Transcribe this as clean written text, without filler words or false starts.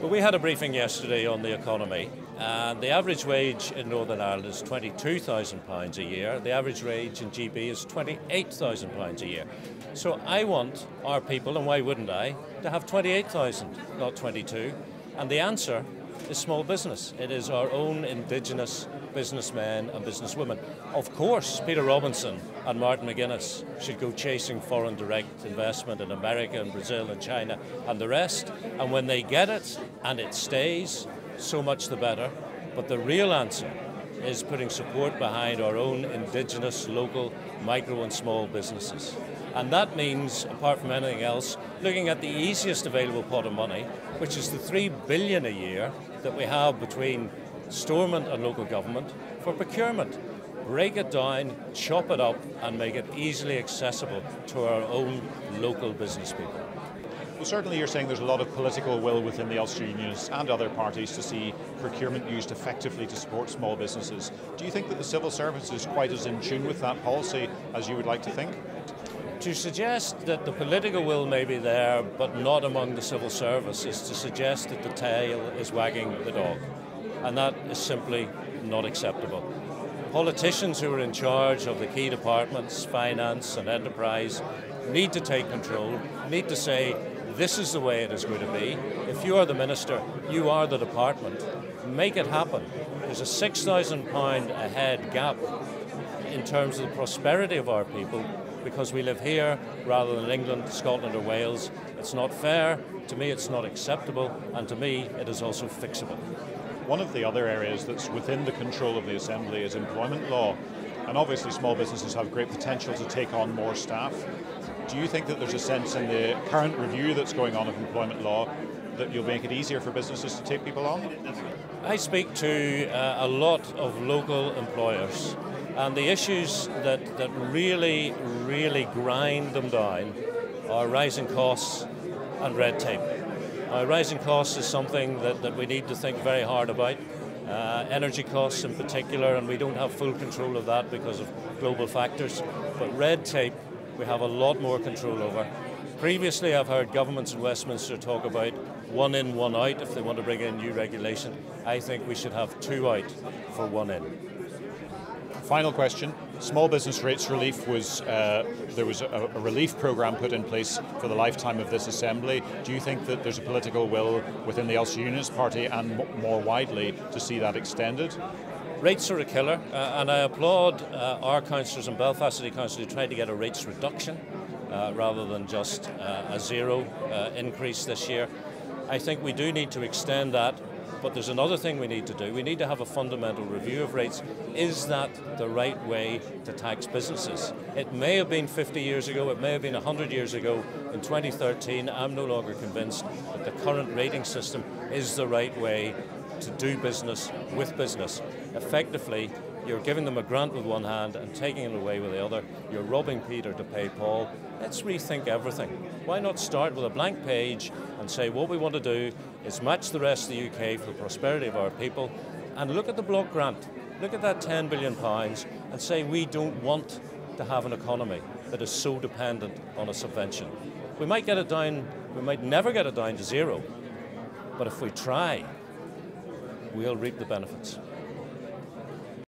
Well, we had a briefing yesterday on the economy, and the average wage in Northern Ireland is £22,000 a year. The average wage in GB is £28,000 a year. So I want our people, and why wouldn't I, to have 28,000, not 22. And the answer is small business. It is our own indigenous businessmen and businesswomen. Of course, Peter Robinson and Martin McGuinness should go chasing foreign direct investment in America and Brazil and China and the rest. And when they get it and it stays, so much the better. But the real answer is putting support behind our own indigenous, local, micro and small businesses. And that means, apart from anything else, looking at the easiest available pot of money, which is the $3 billion a year that we have between Stormont and local government for procurement. Break it down, chop it up, and make it easily accessible to our own local business people. Well, certainly you're saying there's a lot of political will within the Ulster Unionists and other parties to see procurement used effectively to support small businesses. Do you think that the civil service is quite as in tune with that policy as you would like to think? To suggest that the political will may be there but not among the civil service is to suggest that the tail is wagging the dog. And that is simply not acceptable. Politicians who are in charge of the key departments, finance and enterprise, need to take control, need to say, this is the way it is going to be. If you are the minister, you are the department. Make it happen. There's a £6,000 a head gap in terms of the prosperity of our people because we live here rather than England, Scotland or Wales. It's not fair, to me it's not acceptable, and to me it is also fixable. One of the other areas that's within the control of the Assembly is employment law. And obviously small businesses have great potential to take on more staff. Do you think that there's a sense in the current review that's going on of employment law that you'll make it easier for businesses to take people on? I speak to a lot of local employers, and the issues that really grind them down are rising costs and red tape. Rising costs is something that we need to think very hard about. Energy costs in particular, and we don't have full control of that because of global factors. But red tape, we have a lot more control over. Previously, I've heard governments in Westminster talk about one in, one out if they want to bring in new regulation. I think we should have two out for one in. Final question. Small business rates relief was, there was a relief programme put in place for the lifetime of this Assembly. Do you think that there's a political will within the Ulster Unionist Party and more widely to see that extended? Rates are a killer, and I applaud our councillors and Belfast City Council who tried to get a rates reduction rather than just a zero increase this year. I think we do need to extend that. But there's another thing we need to do. We need to have a fundamental review of rates. Is that the right way to tax businesses? It may have been 50 years ago, it may have been 100 years ago. In 2013, I'm no longer convinced that the current rating system is the right way to do business with business. Effectively, you're giving them a grant with one hand and taking it away with the other. You're robbing Peter to pay Paul. Let's rethink everything. Why not start with a blank page and say what we want to do is match the rest of the UK for the prosperity of our people, and look at the block grant. Look at that £10 billion and say we don't want to have an economy that is so dependent on a subvention. We might get it down, we might never get it down to zero, but if we try, we'll reap the benefits.